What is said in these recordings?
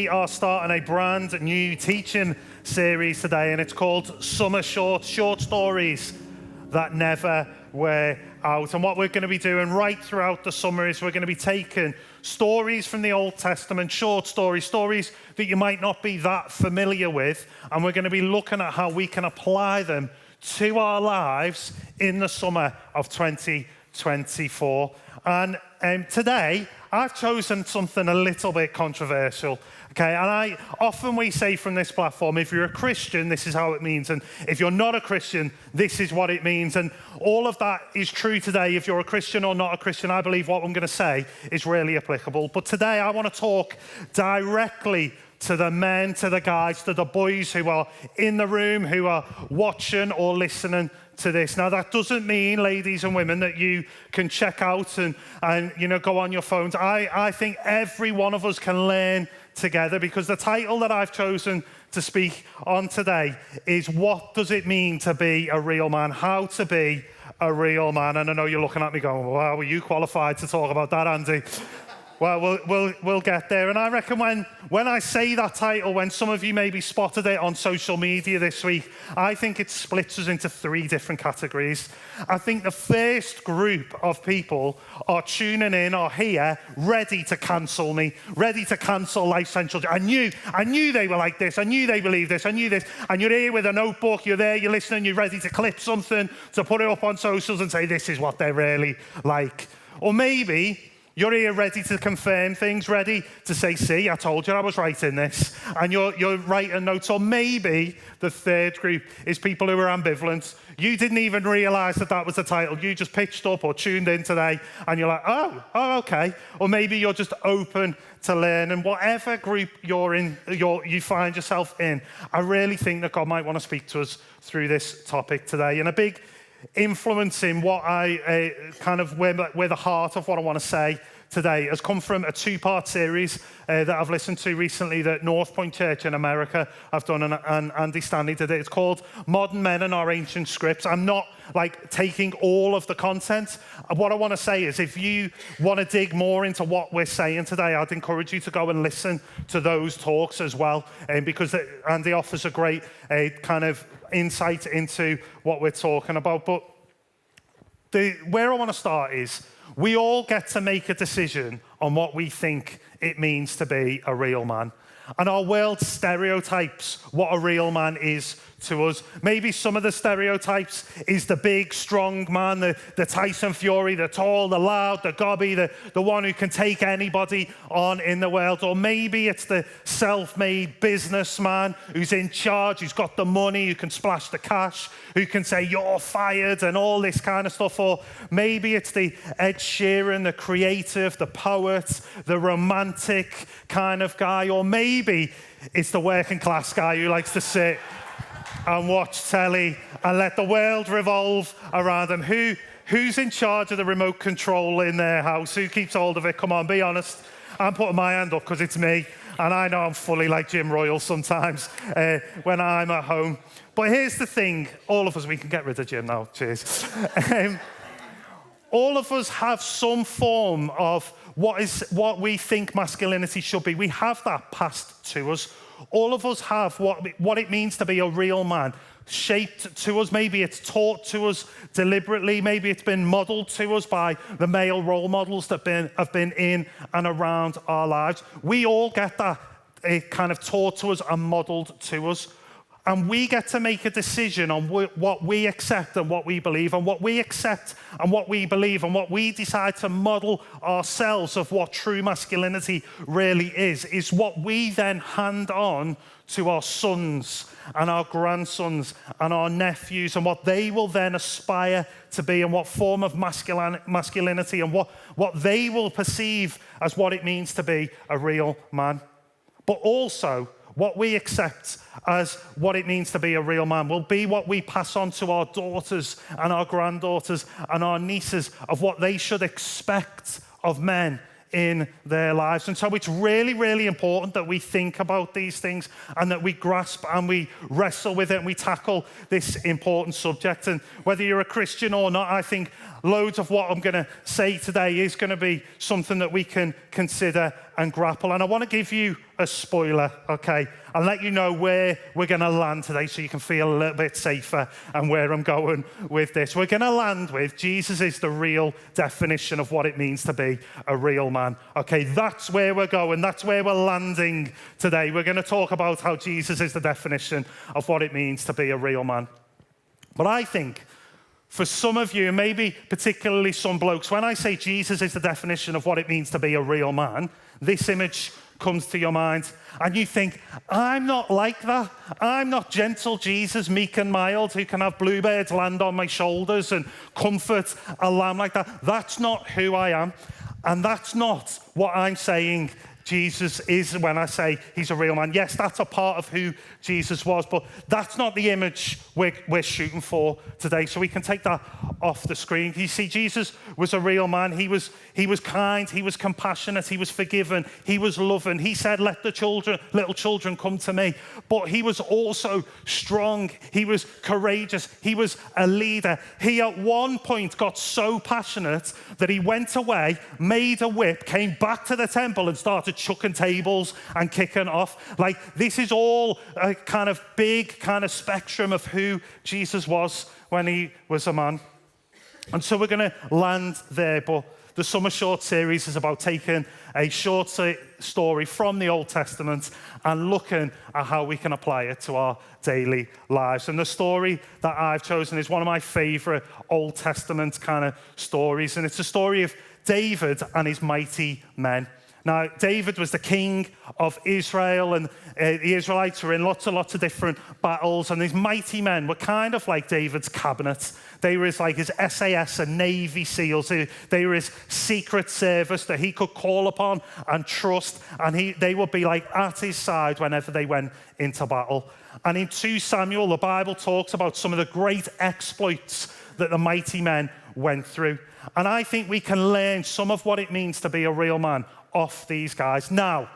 We are starting a brand new teaching series today, and it's called Summer Short Stories that never wear out. And what we're going to be doing right throughout the summer is we're going to be taking stories from the Old Testament, short stories that you might not be that familiar with, and we're going to be looking at how we can apply them to our lives in the summer of 2024. And today, I've chosen something a little bit controversial. Okay, and often we say from this platform, if you're a Christian, this is how it means. And if you're not a Christian, this is what it means. And all of that is true today. If you're a Christian or not a Christian, I believe what I'm going to say is really applicable. But today I want to talk directly to the men, to the guys, to the boys who are in the room, who are watching or listening to this. Now, that doesn't mean, ladies and women, that you can check out and go on your phones. I think every one of us can learn together, because the title that I've chosen to speak on today is What Does It Mean to Be a Real Man? How to be a real man. And I know you're looking at me going, wow, are you qualified to talk about that, Andy? Well, we'll get there. And I reckon when I say that title, when some of you maybe spotted it on social media this week, I think it splits us into three different categories. I think the first group of people are tuning in or here, ready to cancel me, ready to cancel Lifecentral. I knew they were like this. I knew they believed this. I knew this. And you're here with a notebook. You're there. You're listening. You're ready to clip something, to put it up on socials and say, this is what they're really like. Or maybe you're here ready to confirm things, ready to say, see, I told you I was right in this. And you're writing notes. Or maybe the third group is people who are ambivalent. You didn't even realize that was the title. You just pitched up or tuned in today, and you're like, oh, okay. Or maybe you're just open to learn. And whatever group you're in, you find yourself in, I really think that God might want to speak to us through this topic today. And a big influence in what where the heart of what I want to say today has come from a two-part series that I've listened to recently that North Point Church in America have done, and Andy Stanley did it. It's called Modern Men and Our Ancient Scripts. I'm not taking all of the content. What I want to say is, if you want to dig more into what we're saying today, I'd encourage you to go and listen to those talks as well, because Andy offers a great kind of insight into what we're talking about. But where I want to start is, we all get to make a decision on what we think it means to be a real man. And our world stereotypes what a real man is to us. Maybe some of the stereotypes is the big, strong man, the Tyson Fury, the tall, the loud, the gobby, the one who can take anybody on in the world. Or maybe it's the self-made businessman who's in charge, who's got the money, who can splash the cash, who can say, you're fired, and all this kind of stuff. Or maybe it's the Ed Sheeran, the creative, the poet, the romantic kind of guy. Or maybe it's the working class guy who likes to sit and watch telly and let the world revolve around them. Who's in charge of the remote control in their house? Who keeps hold of it? Come on, be honest. I'm putting my hand up because it's me, and I know I'm fully like Jim Royal sometimes when I'm at home. But here's the thing, all of us, we can get rid of Jim now, cheers. All of us have some form of what we think masculinity should be. We have that passed to us. All of us have what it means to be a real man shaped to us. Maybe it's taught to us deliberately. Maybe it's been modeled to us by the male role models that have been in and around our lives. We all get that kind of taught to us and modeled to us. And we get to make a decision on what we accept and what we believe, and what we accept and what we believe, and what we decide to model ourselves of what true masculinity really is what we then hand on to our sons and our grandsons and our nephews, and what they will then aspire to be, and what form of masculinity and what they will perceive as what it means to be a real man. But also, what we accept as what it means to be a real man will be what we pass on to our daughters and our granddaughters and our nieces of what they should expect of men in their lives. And so it's really, really important that we think about these things and that we grasp and we wrestle with it and we tackle this important subject. And whether you're a Christian or not, I think loads of what I'm going to say today is going to be something that we can consider and grapple. And I want to give you a spoiler, okay? I'll let you know where we're going to land today so you can feel a little bit safer and where I'm going with this. We're going to land with Jesus is the real definition of what it means to be a real man. Okay, that's where we're going. That's where we're landing today. We're going to talk about how Jesus is the definition of what it means to be a real man. But I think for some of you, maybe particularly some blokes, when I say Jesus is the definition of what it means to be a real man, this image comes to your mind and you think, I'm not like that. I'm not gentle Jesus, meek and mild, who can have bluebirds land on my shoulders and comfort a lamb like that. That's not who I am. And that's not what I'm saying Jesus is when I say he's a real man. Yes, that's a part of who Jesus was, but that's not the image we're shooting for today. So we can take that off the screen. You see, Jesus was a real man. He was kind, he was compassionate, he was forgiving, he was loving. He said, let the little children come to me. But he was also strong. He was courageous. He was a leader. He at one point got so passionate that he went away, made a whip, came back to the temple and started chucking tables and kicking off. Like, this is all a kind of big kind of spectrum of who Jesus was when he was a man. And so we're going to land there, but the Summer Short series is about taking a short story from the Old Testament and looking at how we can apply it to our daily lives. And the story that I've chosen is one of my favorite Old Testament kind of stories, and it's a story of David and his mighty men. Now, David was the king of Israel, and the Israelites were in lots of different battles, and these mighty men were kind of like David's cabinet. They were like his SAS and Navy SEALs. They were his secret service that he could call upon and trust, and they would be like at his side whenever they went into battle. And in 2 Samuel, the Bible talks about some of the great exploits that the mighty men went through. And I think we can learn some of what it means to be a real man off these guys. Now,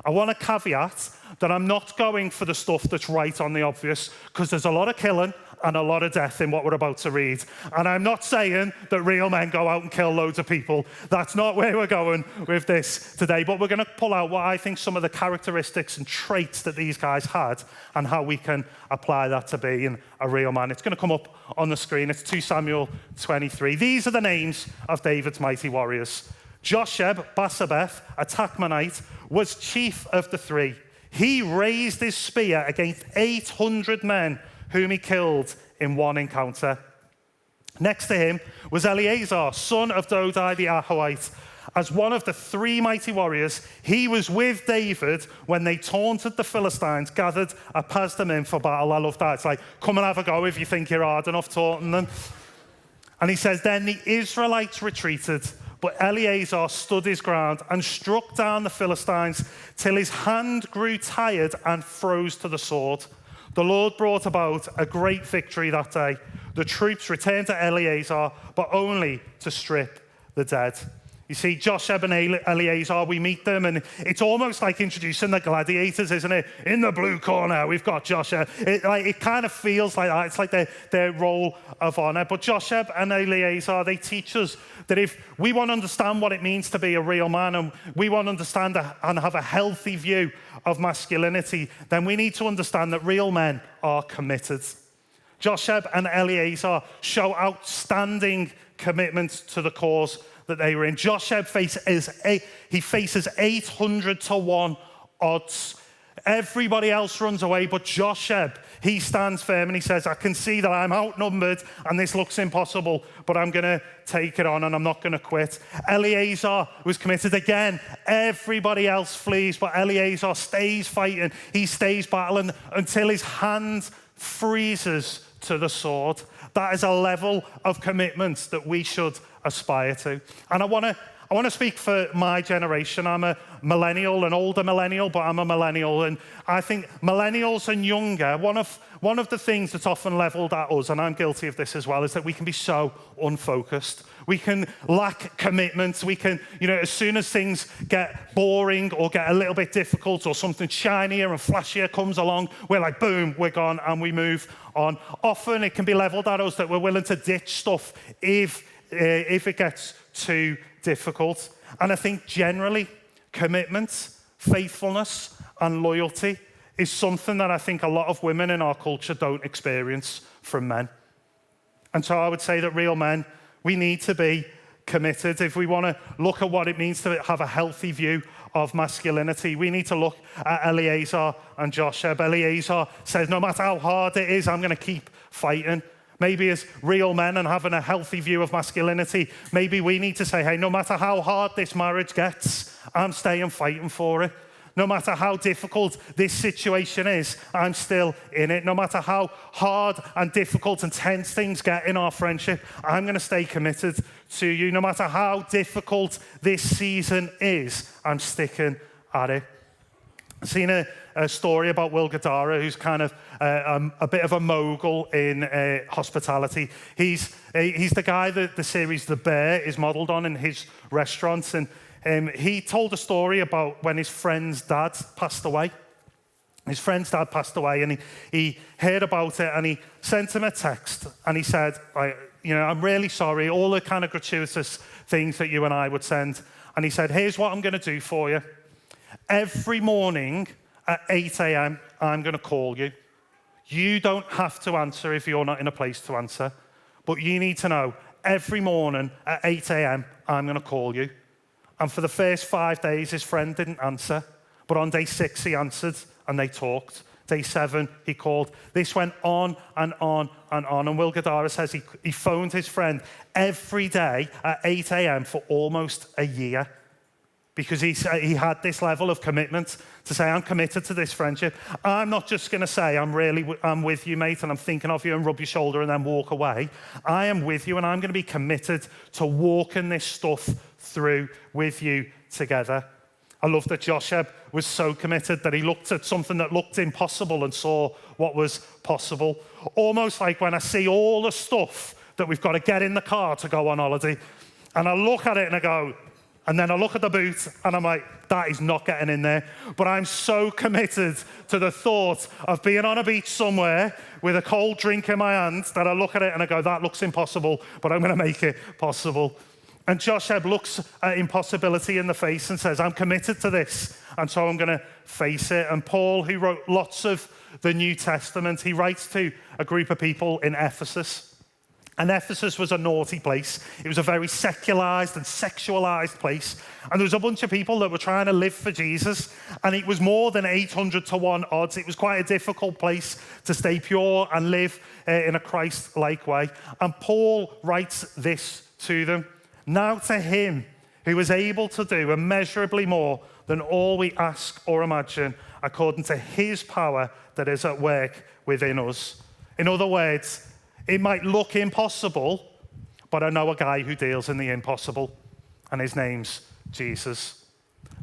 I want to caveat that I'm not going for the stuff that's right on the obvious, because there's a lot of killing and a lot of death in what we're about to read. And I'm not saying that real men go out and kill loads of people. That's not where we're going with this today. But we're going to pull out what I think some of the characteristics and traits that these guys had and how we can apply that to being a real man. It's going to come up on the screen. It's 2 Samuel 23. These are the names of David's mighty warriors. Josheb-Basshebeth, a Tachmonite, was chief of the 3. He raised his spear against 800 men whom he killed in one encounter. Next to him was Eleazar, son of Dodai the Ahohite. As one of the 3 mighty warriors, he was with David when they taunted the Philistines, gathered at Pasdammim for battle. I love that. It's like, come and have a go if you think you're hard enough taunting them. And he says, then the Israelites retreated, but Eleazar stood his ground and struck down the Philistines till his hand grew tired and froze to the sword. The Lord brought about a great victory that day. The troops returned to Eleazar, but only to strip the dead. You see, Josheb and Eleazar, we meet them, and it's almost like introducing the gladiators, isn't it? In the blue corner, we've got Josheb. It kind of feels like that. It's like their role of honor. But Josheb and Eleazar, they teach us that if we want to understand what it means to be a real man, and we want to understand and have a healthy view of masculinity, then we need to understand that real men are committed. Josheb and Eleazar show outstanding commitment to the cause that they were in. Josheb faces 800 to 1 odds. Everybody else runs away, but Josheb, he stands firm and he says, I can see that I'm outnumbered and this looks impossible, but I'm going to take it on and I'm not going to quit. Eleazar was committed again. Everybody else flees, but Eleazar stays fighting. He stays battling until his hand freezes to the sword. That is a level of commitment that we should aspire to. And I want to speak for my generation. I'm a millennial, an older millennial, but I'm a millennial. And I think millennials and younger, one of the things that's often leveled at us, and I'm guilty of this as well, is that we can be so unfocused. We can lack commitment. We can, as soon as things get boring or get a little bit difficult or something shinier and flashier comes along, we're like, boom, we're gone and we move on. Often it can be leveled at us that we're willing to ditch stuff if if it gets too difficult. And I think generally, commitment, faithfulness, and loyalty is something that I think a lot of women in our culture don't experience from men. And so I would say that real men, we need to be committed. If we want to look at what it means to have a healthy view of masculinity, we need to look at Eleazar and Josheb. Eleazar says, no matter how hard it is, I'm going to keep fighting. Maybe as real men and having a healthy view of masculinity, maybe we need to say, hey, no matter how hard this marriage gets, I'm staying fighting for it. No matter how difficult this situation is, I'm still in it. No matter how hard and difficult and tense things get in our friendship, I'm going to stay committed to you. No matter how difficult this season is, I'm sticking at it. I've seen a story about Will Guidara, who's kind of a bit of a mogul in hospitality. He's the guy that the series The Bear is modelled on in his restaurants, and he told a story about when his friend's dad passed away. His friend's dad passed away, and he heard about it, and he sent him a text, and he said, I'm really sorry, all the kind of gratuitous things that you and I would send. And he said, here's what I'm going to do for you. Every morning at 8 a.m., I'm going to call you. You don't have to answer if you're not in a place to answer, but you need to know every morning at 8 a.m., I'm going to call you. And for the first 5 days, his friend didn't answer. But on day 6, he answered, and they talked. Day 7, he called. This went on and on and on. And Will Guidara says he phoned his friend every day at 8 a.m. for almost a year, because he had this level of commitment to say, I'm committed to this friendship. I'm not just going to say, I'm with you, mate, and I'm thinking of you, and rub your shoulder and then walk away. I am with you, and I'm going to be committed to walking this stuff through with you together. I love that Josheb was so committed that he looked at something that looked impossible and saw what was possible. Almost like when I see all the stuff that we've got to get in the car to go on holiday, and I look at it and I go, and then I look at the boot and I'm like, that is not getting in there. But I'm so committed to the thought of being on a beach somewhere with a cold drink in my hand that I look at it and I go, that looks impossible, but I'm going to make it possible. And Josheb looks at impossibility in the face and says, I'm committed to this, and so I'm going to face it. And Paul, who wrote lots of the New Testament, he writes to a group of people in Ephesus. And Ephesus was a naughty place. It was a very secularized and sexualized place. And there was a bunch of people that were trying to live for Jesus. And it was more than 800 to 1 odds. It was quite a difficult place to stay pure and live in a Christ-like way. And Paul writes this to them. Now to him who is able to do immeasurably more than all we ask or imagine, according to his power that is at work within us. In other words, it might look impossible, but I know a guy who deals in the impossible, and his name's Jesus.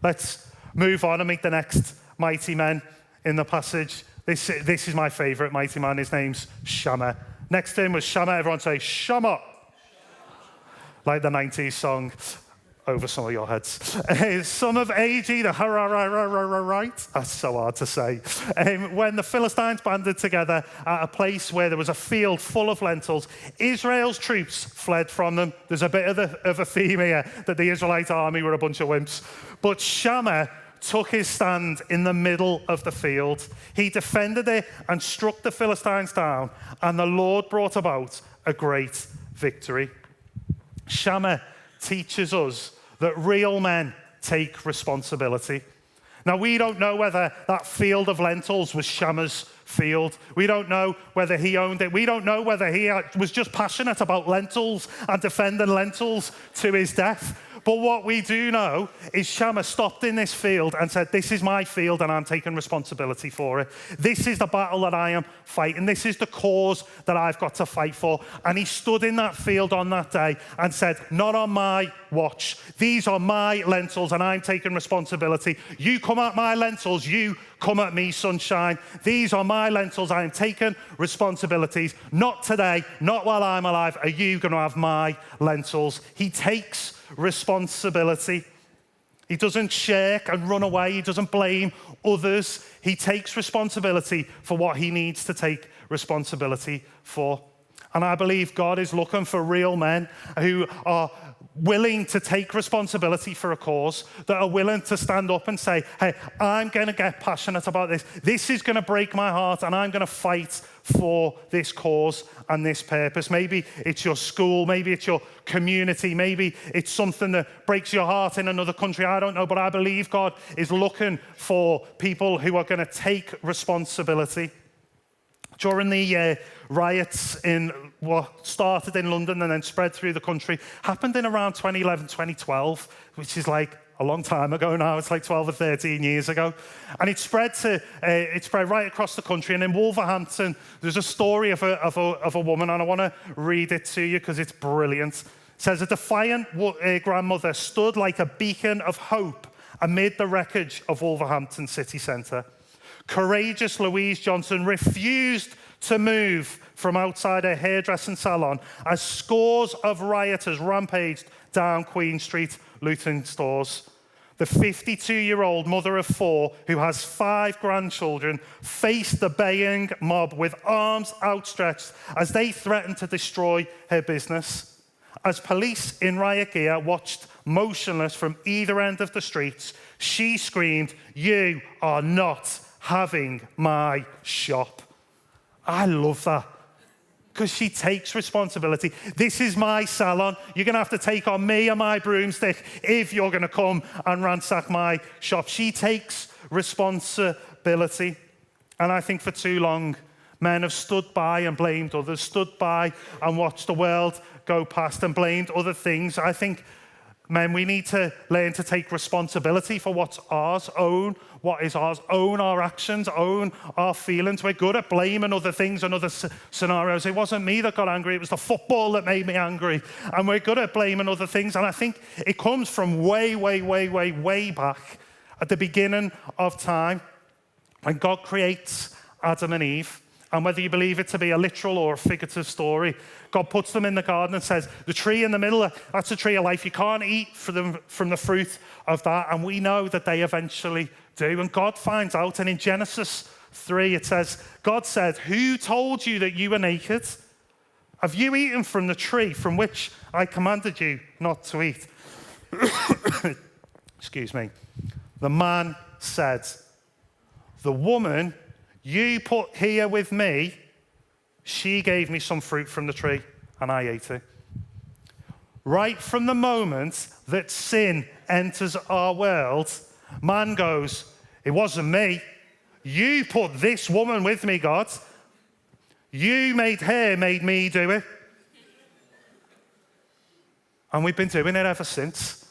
Let's move on and meet the next mighty man in the passage. This is my favorite mighty man. His name's Shammah. Next to him was Shammah. Everyone say, Shammah. Like the 90s song over some of your heads. Son of Agi, the right. That's so hard to say. When the Philistines banded together at a place where there was a field full of lentils, Israel's troops fled from them. There's a bit of a theme here that the Israelite army were a bunch of wimps. But Shammah took his stand in the middle of the field. He defended it and struck the Philistines down, and the Lord brought about a great victory. Shammah teaches us that real men take responsibility. Now, we don't know whether that field of lentils was Shammah's field. We don't know whether he owned it. We don't know whether he was just passionate about lentils and defending lentils to his death. But what we do know is Shammah stopped in this field and said, this is my field and I'm taking responsibility for it. This is the battle that I am fighting. This is the cause that I've got to fight for. And he stood in that field on that day and said, not on my watch. These are my lentils and I'm taking responsibility. You come at my lentils, you come at me, sunshine. These are my lentils. I am taking responsibilities. Not today, not while I'm alive. Are you going to have my lentils? He takes responsibility. He doesn't shirk and run away. He doesn't blame others. He takes responsibility for what he needs to take responsibility for. And I believe God is looking for real men who are willing to take responsibility for a cause, that are willing to stand up and say, hey, I'm going to get passionate about this. This is going to break my heart, and I'm going to fight for this cause and this purpose. Maybe it's your school, maybe it's your community, maybe it's something that breaks your heart in another country. I don't know, but I believe God is looking for people who are going to take responsibility. During the riots in what started in London and then spread through the country, happened in around 2011, 2012, which is like a long time ago now. It's like 12 or 13 years ago. And it spread right across the country. And in Wolverhampton, there's a story of a woman, and I want to read it to you because it's brilliant. It says, a defiant grandmother stood like a beacon of hope amid the wreckage of Wolverhampton city centre. Courageous Louise Johnson refused to move from outside her hairdressing salon as scores of rioters rampaged down Queen Street, looting stores. The 52-year-old mother of 4, who has 5 grandchildren, faced the baying mob with arms outstretched as they threatened to destroy her business. As police in riot gear watched motionless from either end of the streets, she screamed, "You are not having my shop." I love that, because she takes responsibility. This is my salon. You're going to have to take on me and my broomstick if you're going to come and ransack my shop. She takes responsibility. And I think for too long, men have stood by and blamed others, stood by and watched the world go past and blamed other things. I think, men, we need to learn to take responsibility for what's ours, own what is ours, own our actions, own our feelings. We're good at blaming other things and other scenarios. It wasn't me that got angry, it was the football that made me angry. And we're good at blaming other things. And I think it comes from way, way, way, way, way back at the beginning of time when God creates Adam and Eve. And whether you believe it to be a literal or a figurative story, God puts them in the garden and says, the tree in the middle, that's the tree of life. You can't eat from the fruit of that. And we know that they eventually do. And God finds out. And in Genesis 3, it says, God said, "Who told you that you were naked? Have you eaten from the tree from which I commanded you not to eat?" Excuse me. The man said, "The woman you put here with me, she gave me some fruit from the tree, and I ate it." Right from the moment that sin enters our world, man goes, "It wasn't me. You put this woman with me, God. You made me do it." And we've been doing it ever since.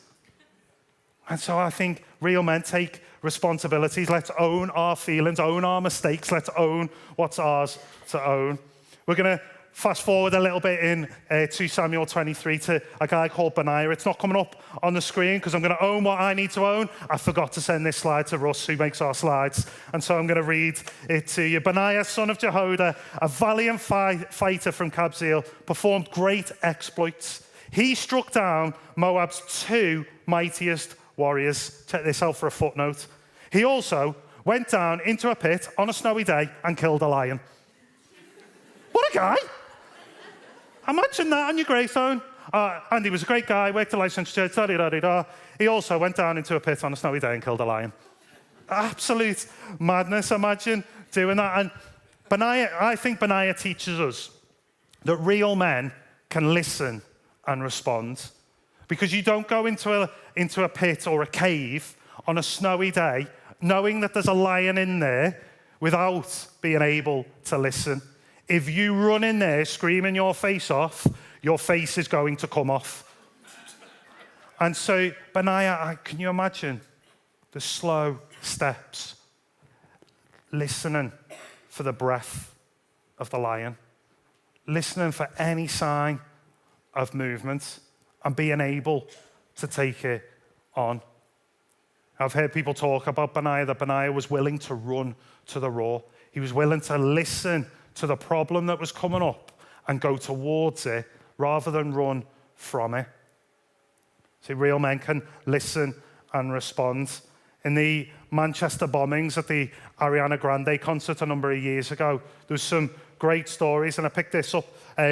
And so I think real men take responsibilities. Let's own our feelings, own our mistakes. Let's own what's ours to own. We're going to fast forward a little bit in 2 Samuel 23 to a guy called Benaiah. It's not coming up on the screen because I'm going to own what I need to own. I forgot to send this slide to Russ, who makes our slides, and so I'm going to read it to you. Benaiah, son of Jehoiada, a valiant fighter from Kabzeel, performed great exploits. He struck down Moab's 2 mightiest warriors. Check this out for a footnote. He also went down into a pit on a snowy day and killed a lion. What a guy! Imagine that on your gravestone. And he was a great guy, worked at Lifecentral Church, da-da-da-da-da. He also went down into a pit on a snowy day and killed a lion. Absolute madness, imagine doing that. And I think Benaiah teaches us that real men can listen and respond. Because you don't go into a pit or a cave on a snowy day knowing that there's a lion in there without being able to listen. If you run in there screaming your face off, your face is going to come off. And so, Benaiah, can you imagine the slow steps, listening for the breath of the lion, listening for any sign of movement, and being able to take it on. I've heard people talk about Benaiah, that Benaiah was willing to run to the roar. He was willing to listen to the problem that was coming up and go towards it rather than run from it. See, real men can listen and respond. In the Manchester bombings at the Ariana Grande concert a number of years ago, there was some great stories, and I picked this up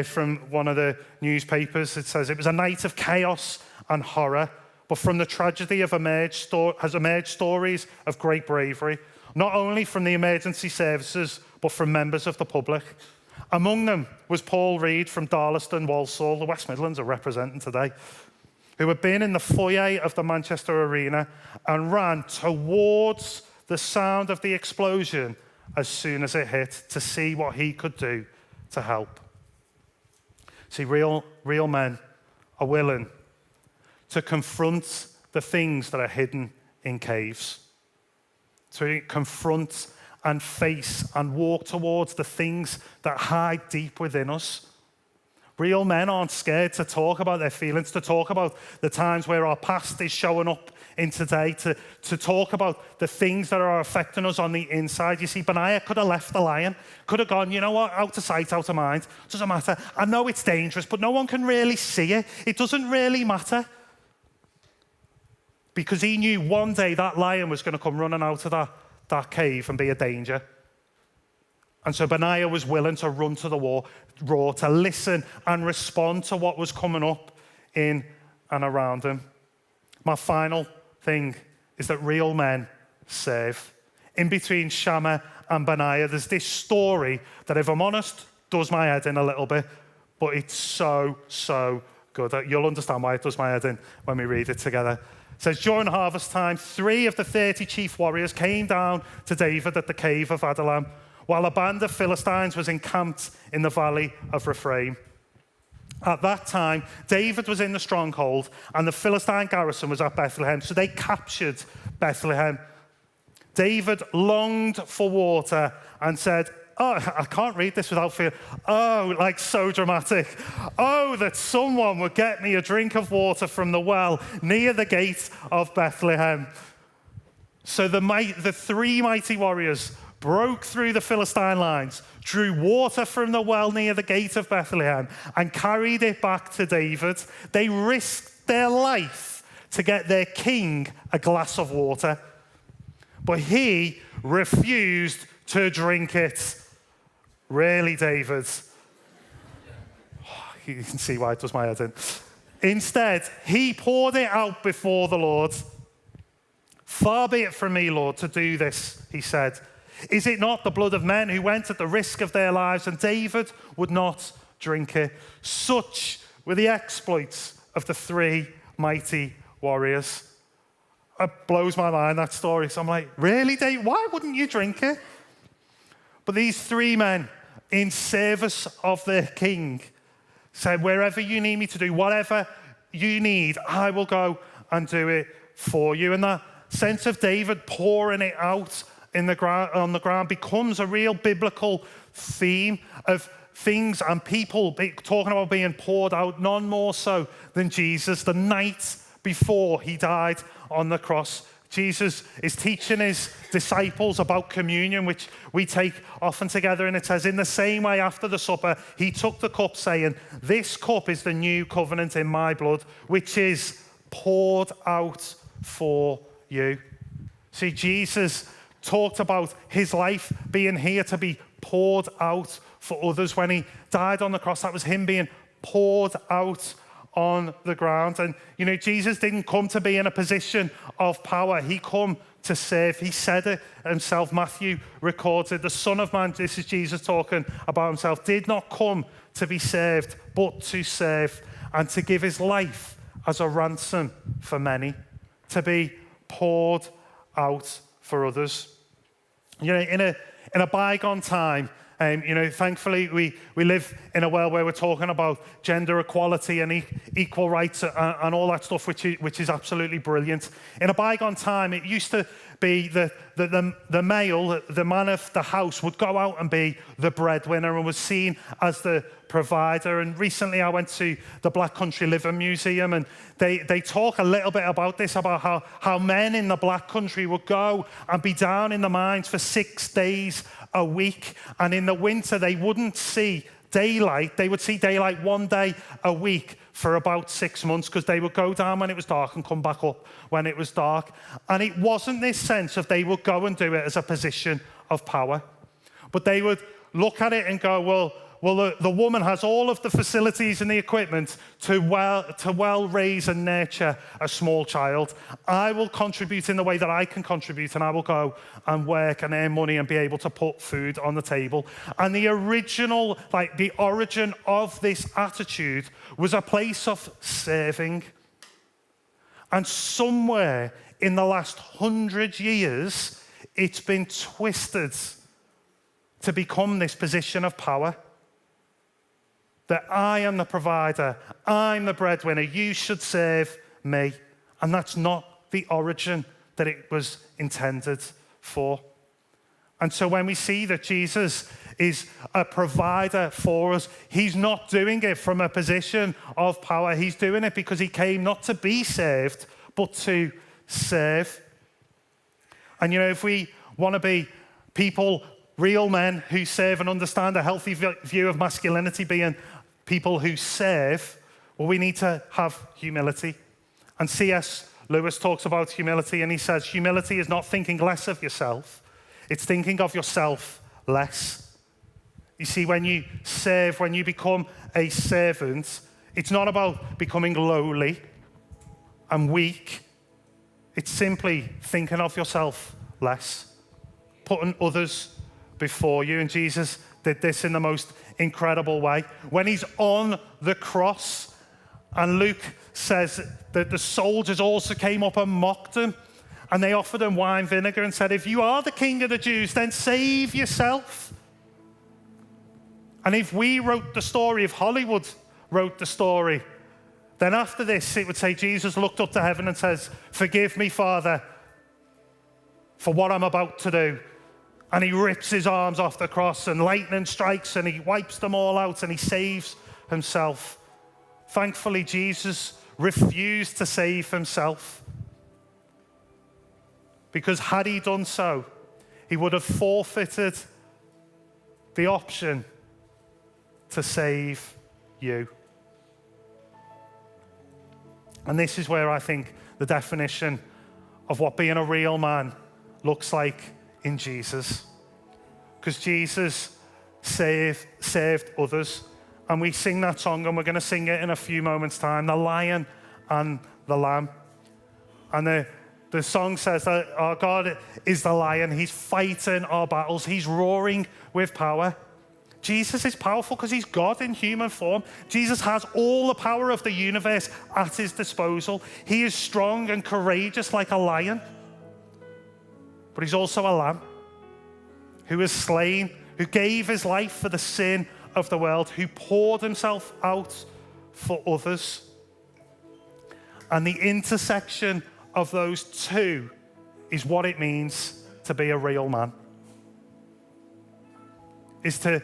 from one of the newspapers. It says, it was a night of chaos and horror, but from the tragedy has emerged stories of great bravery, not only from the emergency services, but from members of the public. Among them was Paul Reed from Darlaston, Walsall, the West Midlands are representing today, who had been in the foyer of the Manchester Arena and ran towards the sound of the explosion as soon as it hit to see what he could do to help. See, real men are willing to confront the things that are hidden in caves, to confront and face and walk towards the things that hide deep within us. Real men aren't scared to talk about their feelings, to talk about the times where our past is showing up in today, to talk about the things that are affecting us on the inside. You see, Benaiah could have left the lion, could have gone, you know what, out of sight, out of mind. Doesn't matter. I know it's dangerous, but no one can really see it. It doesn't really matter. Because he knew one day that lion was going to come running out of that cave and be a danger. And so Benaiah was willing to run to the raw, to listen and respond to what was coming up in and around him. My final thing is that real men serve. In between Shammah and Benaiah, there's this story that, if I'm honest, does my head in a little bit, but it's so, so good. You'll understand why it does my head in when we read it together. It says, during harvest time, 3 of the 30 chief warriors came down to David at the cave of Adullam, while a band of Philistines was encamped in the valley of Rephaim. At that time, David was in the stronghold, and the Philistine garrison was at Bethlehem, so they captured Bethlehem. David longed for water and said, oh, I can't read this without feeling, oh, like so dramatic. Oh, that someone would get me a drink of water from the well near the gate of Bethlehem. So the 3 mighty warriors broke through the Philistine lines, drew water from the well near the gate of Bethlehem, and carried it back to David. They risked their life to get their king a glass of water, but he refused to drink it. Really, David? You can see why it does my head in. Instead, he poured it out before the Lord. Far be it from me, Lord, to do this, he said. Is it not the blood of men who went at the risk of their lives? And David would not drink it. Such were the exploits of the 3 mighty warriors. It blows my mind, that story. So I'm like, really, David? Why wouldn't you drink it? But these 3 men, in service of their king, said, wherever you need me to do, whatever you need, I will go and do it for you. And that sense of David pouring it out on the ground becomes a real biblical theme of things and people talking about being poured out, none more so than Jesus. The night before he died on the cross, Jesus is teaching his disciples about communion, which we take often together, and it says, in the same way after the supper, he took the cup saying, this cup is the new covenant in my blood, which is poured out for you. See, Jesus talked about his life being here to be poured out for others. When he died on the cross, that was him being poured out on the ground. And, you know, Jesus didn't come to be in a position of power. He come to serve. He said it himself. Matthew records it. The Son of Man, this is Jesus talking about himself, did not come to be served, but to serve and to give his life as a ransom for many, to be poured out for others. You know, in a bygone time, you know, thankfully we live in a world where we're talking about gender equality and equal rights and all that stuff, which is absolutely brilliant. In a bygone time, it used to be the male, the man of the house, would go out and be the breadwinner and was seen as the provider. And recently I went to the Black Country Living Museum, and they talk a little bit about this, about how men in the Black Country would go and be down in the mines for 6 days a week, and in the winter they wouldn't see daylight. They would see daylight 1 day a week for about 6 months, because they would go down when it was dark and come back up when it was dark. And it wasn't this sense of they would go and do it as a position of power, but they would look at it and go, well, the woman has all of the facilities and the equipment to well raise and nurture a small child. I will contribute in the way that I can contribute, and I will go and work and earn money and be able to put food on the table. And the origin of this attitude was a place of serving. And somewhere in the last 100 years, it's been twisted to become this position of power. That I am the provider, I'm the breadwinner, you should serve me. And that's not the origin that it was intended for. And so when we see that Jesus is a provider for us, he's not doing it from a position of power. He's doing it because he came not to be served, but to serve. And if we want to be people, real men who serve and understand a healthy view of masculinity being people who serve, well, we need to have humility. And C.S. Lewis talks about humility, and he says, humility is not thinking less of yourself, it's thinking of yourself less. You see, when you serve, when you become a servant, it's not about becoming lowly and weak. It's simply thinking of yourself less, putting others before you. And Jesus did this in the most incredible way. When he's on the cross, and Luke says that the soldiers also came up and mocked him, and they offered him wine vinegar and said, if you are the king of the Jews, then save yourself. And if we wrote the story, if Hollywood wrote the story, then after this, it would say Jesus looked up to heaven and says, forgive me, Father, for what I'm about to do. And he rips his arms off the cross, and lightning strikes, and he wipes them all out, and he saves himself. Thankfully, Jesus refused to save himself, because had he done so, he would have forfeited the option to save you. And this is where I think the definition of what being a real man looks like in Jesus. Because Jesus served others. And we sing that song, and we're going to sing it in a few moments' time, The Lion and the Lamb. And the song says that our God is the lion. He's fighting our battles. He's roaring with power. Jesus is powerful because he's God in human form. Jesus has all the power of the universe at his disposal. He is strong and courageous like a lion. But he's also a lamb who was slain, who gave his life for the sin of the world, who poured himself out for others. And the intersection of those two is what it means to be a real man. Is to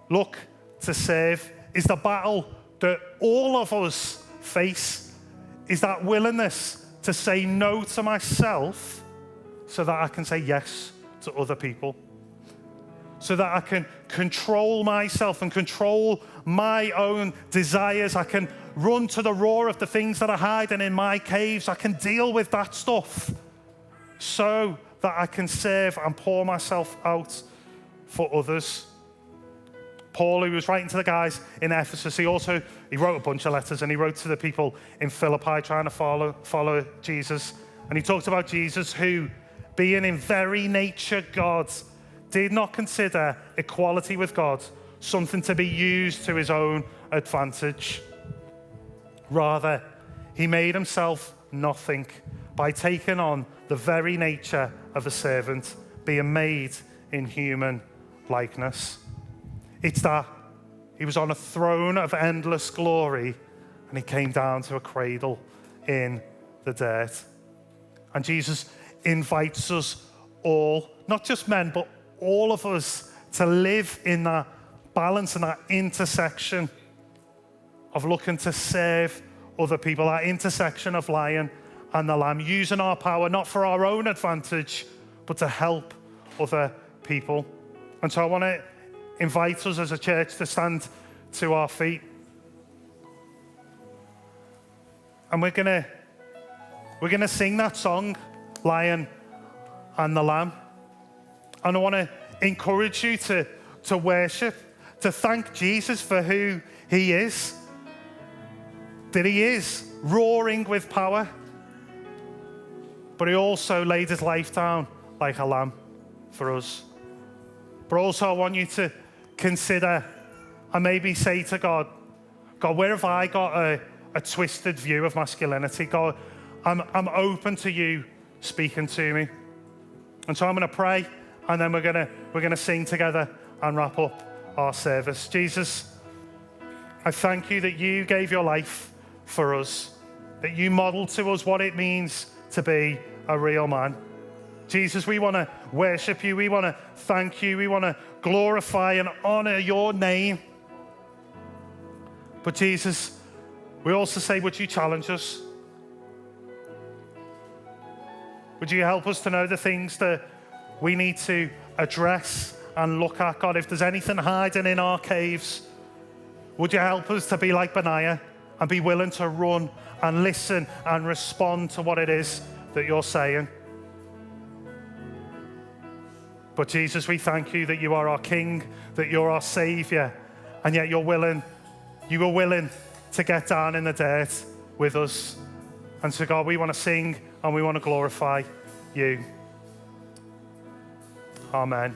look to serve, is the battle that all of us face, is that willingness to say no to myself so that I can say yes to other people, so that I can control myself and control my own desires. I can run to the roar of the things that are hiding in my caves. I can deal with that stuff so that I can serve and pour myself out for others. Paul, who was writing to the guys in Ephesus, he wrote a bunch of letters, and he wrote to the people in Philippi trying to follow Jesus. And he talked about Jesus, who, being in very nature God, did not consider equality with God something to be used to his own advantage. Rather, he made himself nothing by taking on the very nature of a servant, being made in human likeness. It's that he was on a throne of endless glory, and he came down to a cradle in the dirt. And Jesus invites us all, not just men, but all of us, to live in that balance and that intersection of looking to serve other people, that intersection of lion and the lamb, using our power not for our own advantage, but to help other people. And so I want to invite us as a church to stand to our feet. And we're gonna sing that song, Lion and the Lamb. And I want to encourage you to to worship, to thank Jesus for who he is. That he is roaring with power, but he also laid his life down like a lamb for us. But also I want you to consider and maybe say to God, God, where have I got a twisted view of masculinity? God, I'm open to you speaking to me. And so I'm going to pray, and then we're going to sing together and wrap up our service. Jesus, I thank you that you gave your life for us, that you modeled to us what it means to be a real man. Jesus, we want to worship you. We want to thank you. We want to glorify and honor your name. But Jesus, we also say, would you challenge us? Would you help us to know the things that we need to address and look at? God, if there's anything hiding in our caves, would you help us to be like Benaiah and be willing to run and listen and respond to what it is that you're saying? But Jesus, we thank you that you are our King, that you're our Savior, and yet you were willing to get down in the dirt with us. And so God, we want to sing and we want to glorify you. Amen.